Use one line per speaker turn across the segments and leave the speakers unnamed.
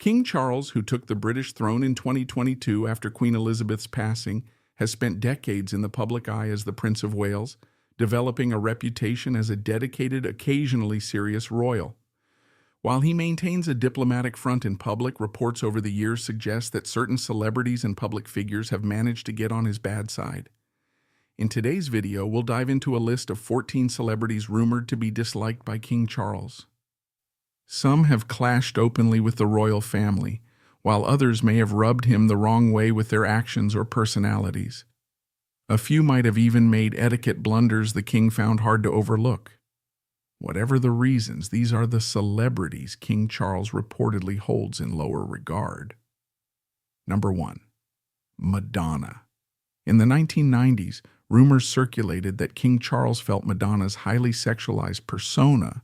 King Charles, who took the British throne in 2022 after Queen Elizabeth's passing, has spent decades in the public eye as the Prince of Wales, developing a reputation as a dedicated, occasionally serious royal. While he maintains a diplomatic front in public, reports over the years suggest that certain celebrities and public figures have managed to get on his bad side. In today's video, we'll dive into a list of 14 celebrities rumored to be disliked by King Charles. Some have clashed openly with the royal family, while others may have rubbed him the wrong way with their actions or personalities. A few might have even made etiquette blunders the king found hard to overlook. Whatever the reasons, these are the celebrities King Charles reportedly holds in lower regard. Number 1. Madonna. In the 1990s, rumors circulated that King Charles felt Madonna's highly sexualized persona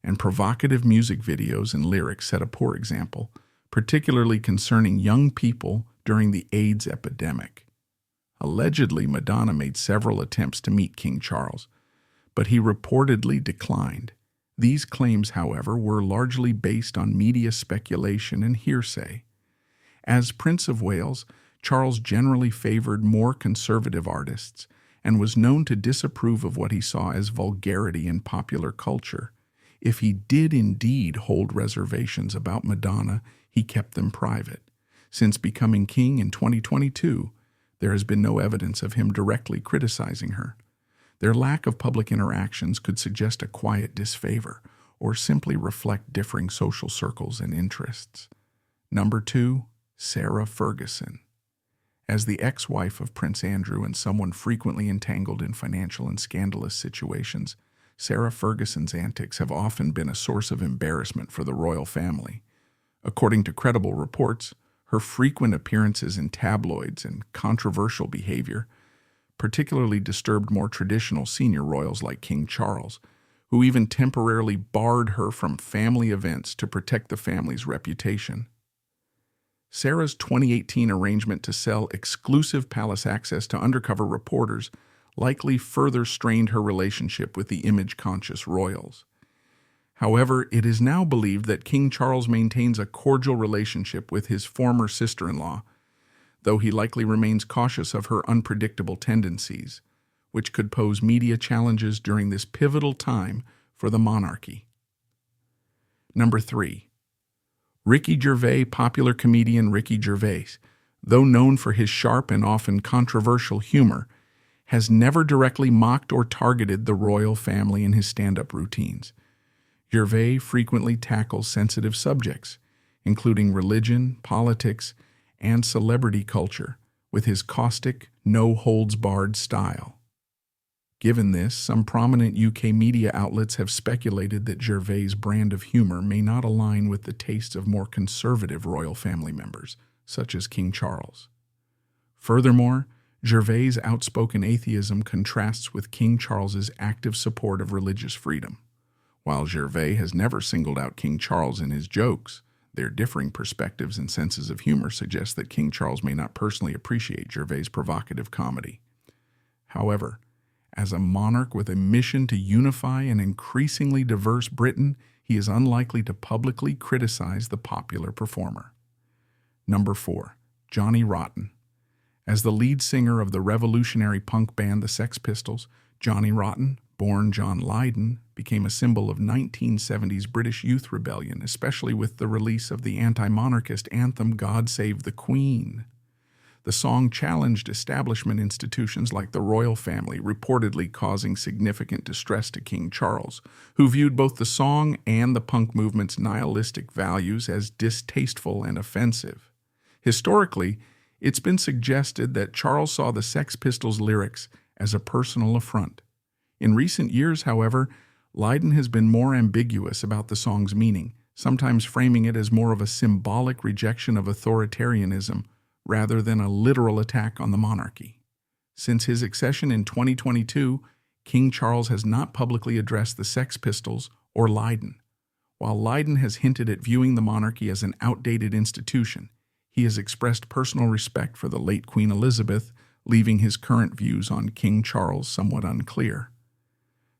and provocative music videos and lyrics set a poor example, particularly concerning young people during the AIDS epidemic. Allegedly, Madonna made several attempts to meet King Charles, but he reportedly declined. These claims, however, were largely based on media speculation and hearsay. As Prince of Wales, Charles generally favored more conservative artists and was known to disapprove of what he saw as vulgarity in popular culture. If he did indeed hold reservations about Madonna, he kept them private. Since becoming king in 2022, there has been no evidence of him directly criticizing her. Their lack of public interactions could suggest a quiet disfavor or simply reflect differing social circles and interests. Number 2, Sarah Ferguson. As the ex-wife of Prince Andrew and someone frequently entangled in financial and scandalous situations, Sarah Ferguson's antics have often been a source of embarrassment for the royal family. According to credible reports, her frequent appearances in tabloids and controversial behavior particularly disturbed more traditional senior royals like King Charles, who even temporarily barred her from family events to protect the family's reputation. Sarah's 2018 arrangement to sell exclusive palace access to undercover reporters likely further strained her relationship with the image-conscious royals. However, it is now believed that King Charles maintains a cordial relationship with his former sister-in-law, though he likely remains cautious of her unpredictable tendencies, which could pose media challenges during this pivotal time for the monarchy. Number 3. Ricky Gervais. Popular comedian Ricky Gervais, though known for his sharp and often controversial humor, has never directly mocked or targeted the royal family in his stand-up routines. Gervais frequently tackles sensitive subjects, including religion, politics, and celebrity culture, with his caustic, no-holds-barred style. Given this, some prominent UK media outlets have speculated that Gervais' brand of humor may not align with the tastes of more conservative royal family members, such as King Charles. Furthermore, Gervais' outspoken atheism contrasts with King Charles's active support of religious freedom. While Gervais has never singled out King Charles in his jokes, their differing perspectives and senses of humor suggest that King Charles may not personally appreciate Gervais' provocative comedy. However, as a monarch with a mission to unify an increasingly diverse Britain, he is unlikely to publicly criticize the popular performer. Number 4. Johnny Rotten. As the lead singer of the revolutionary punk band the Sex Pistols, Johnny Rotten, born John Lydon, became a symbol of 1970s British youth rebellion, especially with the release of the anti-monarchist anthem God Save the Queen. The song challenged establishment institutions like the royal family, reportedly causing significant distress to King Charles, who viewed both the song and the punk movement's nihilistic values as distasteful and offensive. Historically, it's been suggested that Charles saw the Sex Pistols' lyrics as a personal affront. In recent years, however, Lydon has been more ambiguous about the song's meaning, sometimes framing it as more of a symbolic rejection of authoritarianism rather than a literal attack on the monarchy. Since his accession in 2022, King Charles has not publicly addressed the Sex Pistols or Lydon. While Lydon has hinted at viewing the monarchy as an outdated institution, he has expressed personal respect for the late Queen Elizabeth, leaving his current views on King Charles somewhat unclear.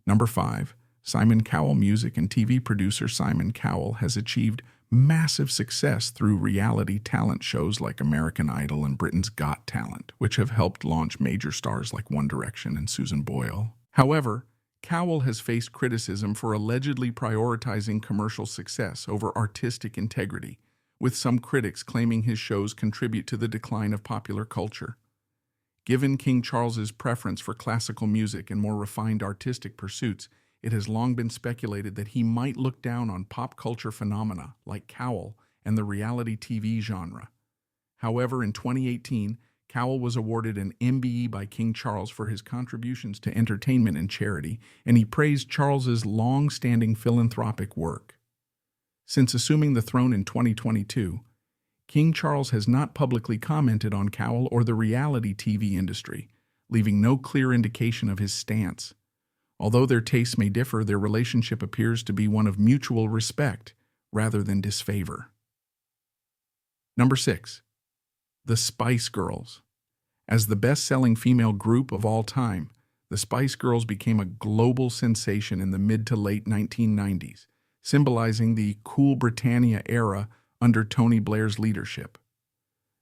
Number 5. Simon Cowell. Music and TV producer Simon Cowell has achieved massive success through reality talent shows like American Idol and Britain's Got Talent, which have helped launch major stars like One Direction and Susan Boyle. However, Cowell has faced criticism for allegedly prioritizing commercial success over artistic integrity, with some critics claiming his shows contribute to the decline of popular culture. Given King Charles's preference for classical music and more refined artistic pursuits, it has long been speculated that he might look down on pop culture phenomena like Cowell and the reality TV genre. However, in 2018, Cowell was awarded an MBE by King Charles for his contributions to entertainment and charity, and he praised Charles's long-standing philanthropic work. Since assuming the throne in 2022, King Charles has not publicly commented on Cowell or the reality TV industry, leaving no clear indication of his stance. Although their tastes may differ, their relationship appears to be one of mutual respect rather than disfavor. Number 6. The Spice Girls. As the best-selling female group of all time, the Spice Girls became a global sensation in the mid to late 1990s, symbolizing the Cool Britannia era under Tony Blair's leadership.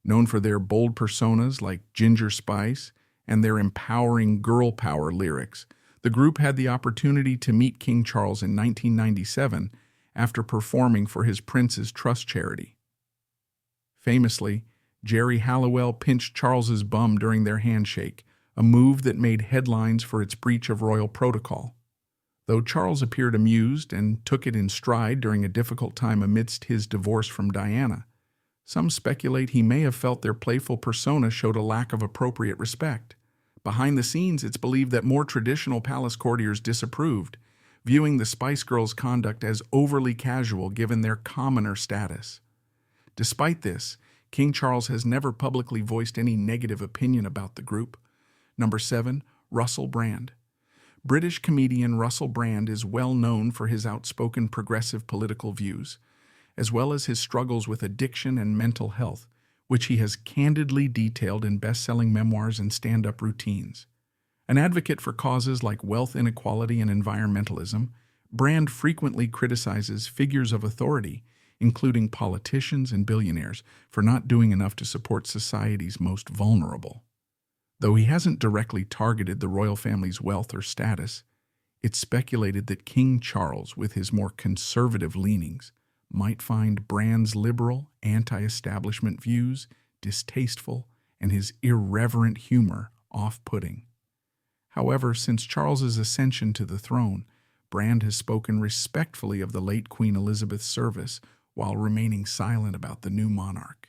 Known for their bold personas like Ginger Spice and their empowering girl power lyrics, the group had the opportunity to meet King Charles in 1997 after performing for his Prince's Trust charity. Famously, Jerry Halliwell pinched Charles's bum during their handshake, a move that made headlines for its breach of royal protocol. Though Charles appeared amused and took it in stride during a difficult time amidst his divorce from Diana, some speculate he may have felt their playful persona showed a lack of appropriate respect. Behind the scenes, it's believed that more traditional palace courtiers disapproved, viewing the Spice Girls' conduct as overly casual given their commoner status. Despite this, King Charles has never publicly voiced any negative opinion about the group. Number 7. Russell Brand. British comedian Russell Brand is well known for his outspoken progressive political views, as well as his struggles with addiction and mental health, which he has candidly detailed in best-selling memoirs and stand-up routines. An advocate for causes like wealth inequality and environmentalism, Brand frequently criticizes figures of authority, including politicians and billionaires, for not doing enough to support society's most vulnerable. Though he hasn't directly targeted the royal family's wealth or status, it's speculated that King Charles, with his more conservative leanings, might find Brand's liberal, anti-establishment views distasteful and his irreverent humor off-putting. However, since Charles's ascension to the throne, Brand has spoken respectfully of the late Queen Elizabeth's service while remaining silent about the new monarch.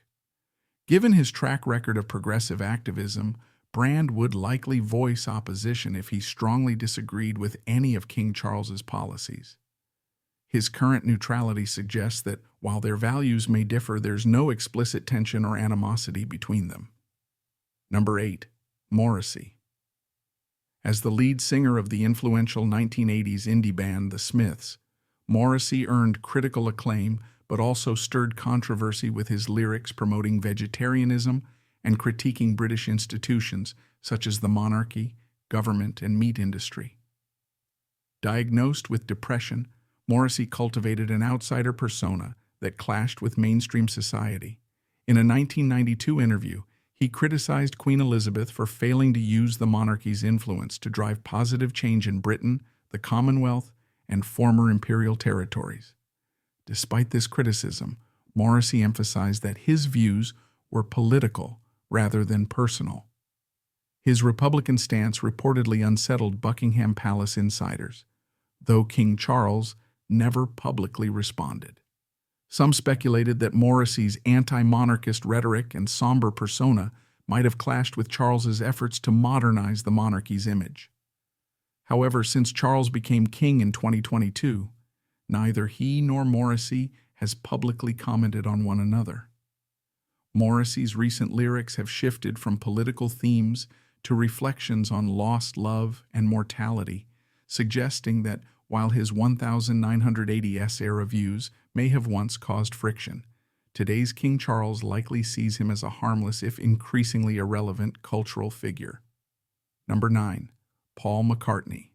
Given his track record of progressive activism, Brand would likely voice opposition if he strongly disagreed with any of King Charles's policies. His current neutrality suggests that, while their values may differ, there's no explicit tension or animosity between them. Number 8. Morrissey. As the lead singer of the influential 1980s indie band The Smiths, Morrissey earned critical acclaim but also stirred controversy with his lyrics promoting vegetarianism and critiquing British institutions such as the monarchy, government, and meat industry. Diagnosed with depression, Morrissey cultivated an outsider persona that clashed with mainstream society. In a 1992 interview, he criticized Queen Elizabeth for failing to use the monarchy's influence to drive positive change in Britain, the Commonwealth, and former imperial territories. Despite this criticism, Morrissey emphasized that his views were political rather than personal. His Republican stance reportedly unsettled Buckingham Palace insiders, though King Charles never publicly responded. Some speculated that Morrissey's anti-monarchist rhetoric and somber persona might have clashed with Charles's efforts to modernize the monarchy's image. However, since Charles became king in 2022, neither he nor Morrissey has publicly commented on one another. Morrissey's recent lyrics have shifted from political themes to reflections on lost love and mortality, suggesting that while his 1980s era views may have once caused friction, today's King Charles likely sees him as a harmless, if increasingly irrelevant, cultural figure. Number 9. Paul McCartney.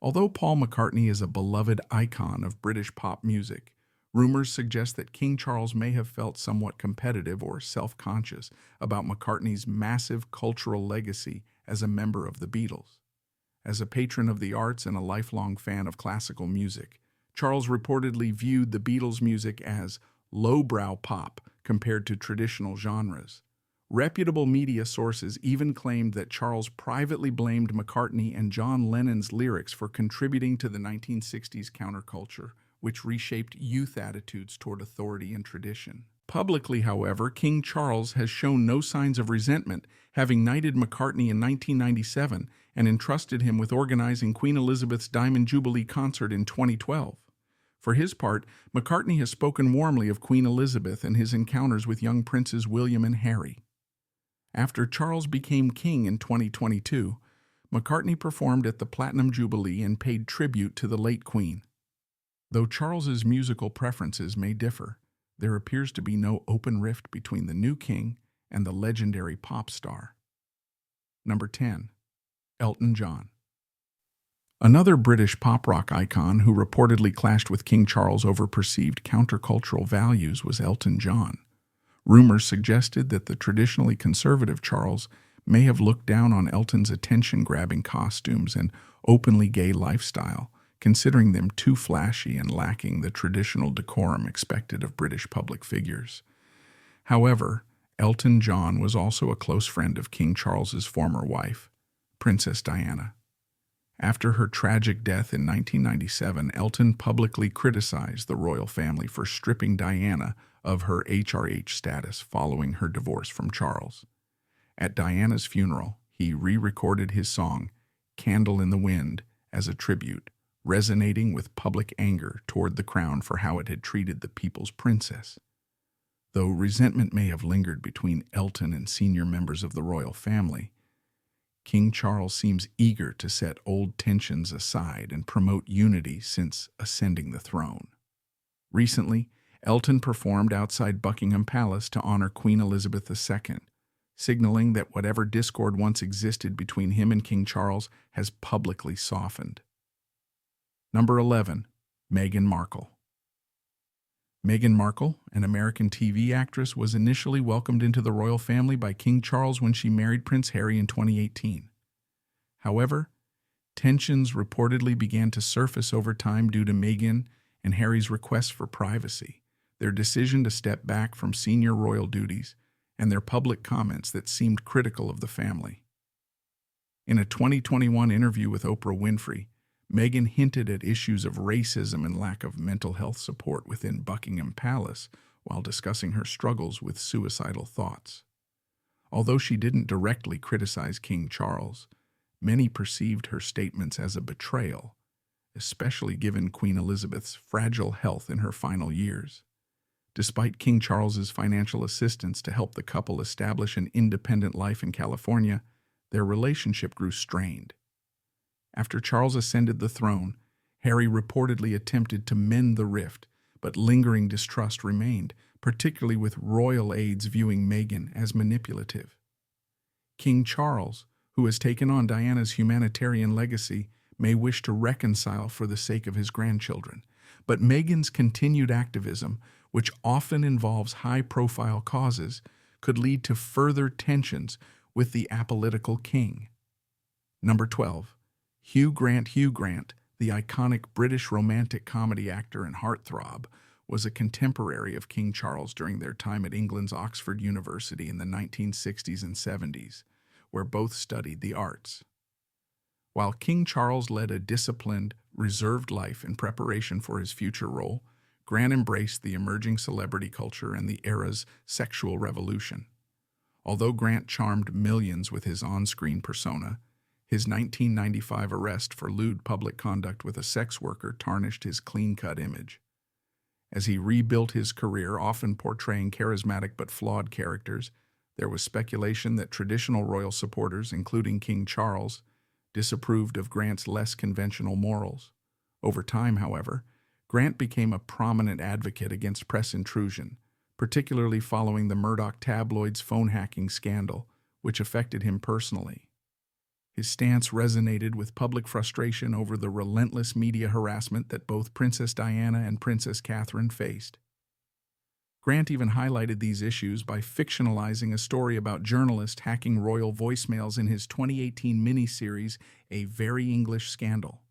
Although Paul McCartney is a beloved icon of British pop music, Rumors suggest that King Charles may have felt somewhat competitive or self-conscious about McCartney's massive cultural legacy as a member of the Beatles. As a patron of the arts and a lifelong fan of classical music, Charles reportedly viewed the Beatles' music as lowbrow pop compared to traditional genres. Reputable media sources even claimed that Charles privately blamed McCartney and John Lennon's lyrics for contributing to the 1960s counterculture, which reshaped youth attitudes toward authority and tradition. Publicly, however, King Charles has shown no signs of resentment, having knighted McCartney in 1997 and entrusted him with organizing Queen Elizabeth's Diamond Jubilee concert in 2012. For his part, McCartney has spoken warmly of Queen Elizabeth and his encounters with young princes William and Harry. After Charles became king in 2022, McCartney performed at the Platinum Jubilee and paid tribute to the late Queen. Though Charles's musical preferences may differ, there appears to be no open rift between the new king and the legendary pop star. Number 10. Elton John. Another British pop rock icon who reportedly clashed with King Charles over perceived countercultural values was Elton John. Rumors suggested that the traditionally conservative Charles may have looked down on Elton's attention-grabbing costumes and openly gay lifestyle, considering them too flashy and lacking the traditional decorum expected of British public figures. However, Elton John was also a close friend of King Charles's former wife, Princess Diana. After her tragic death in 1997, Elton publicly criticized the royal family for stripping Diana of her HRH status following her divorce from Charles. At Diana's funeral, he re-recorded his song, Candle in the Wind, as a tribute, resonating with public anger toward the crown for how it had treated the people's princess. Though resentment may have lingered between Elton and senior members of the royal family, King Charles seems eager to set old tensions aside and promote unity since ascending the throne. Recently, Elton performed outside Buckingham Palace to honor Queen Elizabeth II, signaling that whatever discord once existed between him and King Charles has publicly softened. Number 11. Meghan Markle. Meghan Markle, an American TV actress, was initially welcomed into the royal family by King Charles when she married Prince Harry in 2018. However, tensions reportedly began to surface over time due to Meghan and Harry's requests for privacy, their decision to step back from senior royal duties, and their public comments that seemed critical of the family. In a 2021 interview with Oprah Winfrey, Meghan hinted at issues of racism and lack of mental health support within Buckingham Palace while discussing her struggles with suicidal thoughts. Although she didn't directly criticize King Charles, many perceived her statements as a betrayal, especially given Queen Elizabeth's fragile health in her final years. Despite King Charles's financial assistance to help the couple establish an independent life in California, their relationship grew strained. After Charles ascended the throne, Harry reportedly attempted to mend the rift, but lingering distrust remained, particularly with royal aides viewing Meghan as manipulative. King Charles, who has taken on Diana's humanitarian legacy, may wish to reconcile for the sake of his grandchildren, but Meghan's continued activism, which often involves high-profile causes, could lead to further tensions with the apolitical king. Number 12. Hugh Grant. Hugh Grant, the iconic British romantic comedy actor and heartthrob, was a contemporary of King Charles during their time at England's Oxford University in the 1960s and 70s, where both studied the arts. While King Charles led a disciplined, reserved life in preparation for his future role, Grant embraced the emerging celebrity culture and the era's sexual revolution. Although Grant charmed millions with his on-screen persona, his 1995 arrest for lewd public conduct with a sex worker tarnished his clean-cut image. As he rebuilt his career, often portraying charismatic but flawed characters, there was speculation that traditional royal supporters, including King Charles, disapproved of Grant's less conventional morals. Over time, however, Grant became a prominent advocate against press intrusion, particularly following the Murdoch tabloids' phone hacking scandal, which affected him personally. His stance resonated with public frustration over the relentless media harassment that both Princess Diana and Princess Catherine faced. Grant even highlighted these issues by fictionalizing a story about journalists hacking royal voicemails in his 2018 miniseries, A Very English Scandal.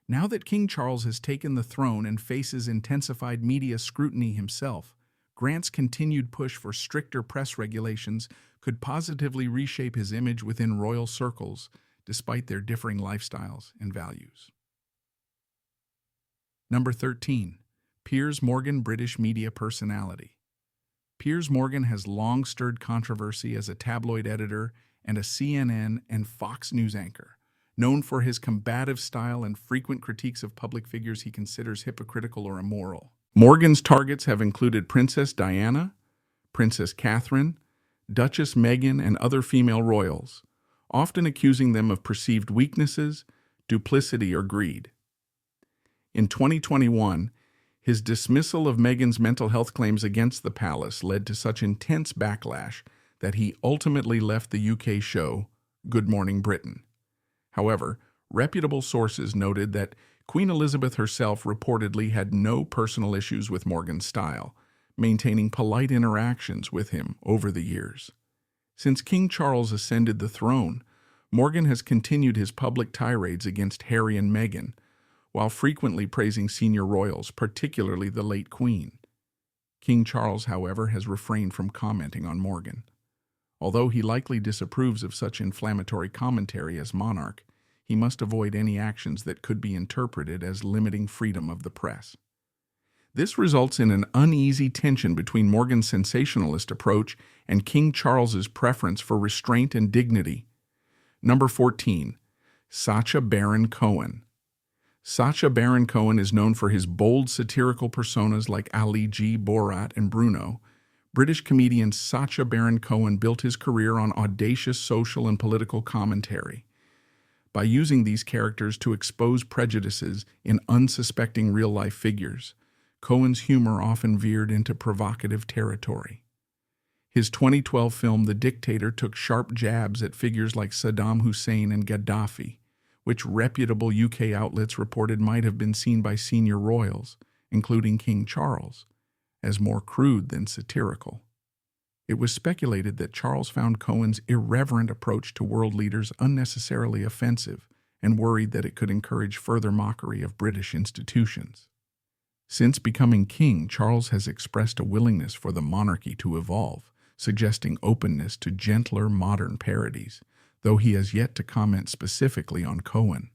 Now that King Charles has taken the throne and faces intensified media scrutiny himself, Grant's continued push for stricter press regulations could positively reshape his image within royal circles, despite their differing lifestyles and values. Number 13. Piers Morgan, British media personality. Piers Morgan has long stirred controversy as a tabloid editor and a CNN and Fox News anchor. Known for his combative style and frequent critiques of public figures he considers hypocritical or immoral. Morgan's targets have included Princess Diana, Princess Catherine, Duchess Meghan, and other female royals, often accusing them of perceived weaknesses, duplicity, or greed. In 2021, his dismissal of Meghan's mental health claims against the palace led to such intense backlash that he ultimately left the UK show Good Morning Britain. However, reputable sources noted that Queen Elizabeth herself reportedly had no personal issues with Morgan's style, maintaining polite interactions with him over the years. Since King Charles ascended the throne, Morgan has continued his public tirades against Harry and Meghan, while frequently praising senior royals, particularly the late Queen. King Charles, however, has refrained from commenting on Morgan. Although he likely disapproves of such inflammatory commentary as monarch, he must avoid any actions that could be interpreted as limiting freedom of the press. This results in an uneasy tension between Morgan's sensationalist approach and King Charles's preference for restraint and dignity. Number 14. Sacha Baron Cohen. Sacha Baron Cohen is known for his bold satirical personas like Ali G, Borat, and Bruno. British comedian Sacha Baron Cohen built his career on audacious social and political commentary. By using these characters to expose prejudices in unsuspecting real-life figures, Cohen's humor often veered into provocative territory. His 2012 film The Dictator took sharp jabs at figures like Saddam Hussein and Gaddafi, which reputable UK outlets reported might have been seen by senior royals, including King Charles, as more crude than satirical. It was speculated that Charles found Cohen's irreverent approach to world leaders unnecessarily offensive and worried that it could encourage further mockery of British institutions. Since becoming king, Charles has expressed a willingness for the monarchy to evolve, suggesting openness to gentler modern parodies, though he has yet to comment specifically on Cohen.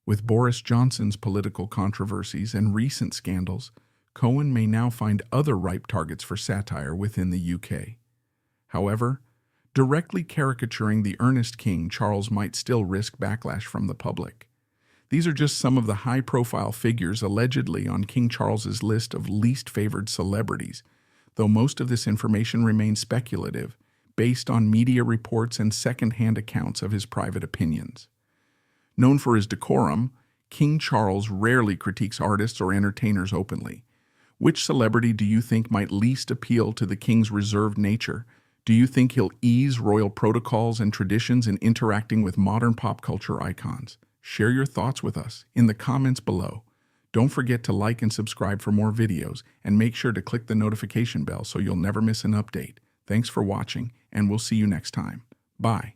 With Boris Johnson's political controversies and recent scandals, Cohen may now find other ripe targets for satire within the UK. However, directly caricaturing the earnest king, Charles might still risk backlash from the public. These are just some of the high-profile figures allegedly on King Charles's list of least favored celebrities, though most of this information remains speculative, based on media reports and second-hand accounts of his private opinions. Known for his decorum, King Charles rarely critiques artists or entertainers openly. Which celebrity do you think might least appeal to the king's reserved nature? Do you think he'll ease royal protocols and traditions in interacting with modern pop culture icons? Share your thoughts with us in the comments below. Don't forget to like and subscribe for more videos, and make sure to click the notification bell so you'll never miss an update. Thanks for watching, and we'll see you next time. Bye.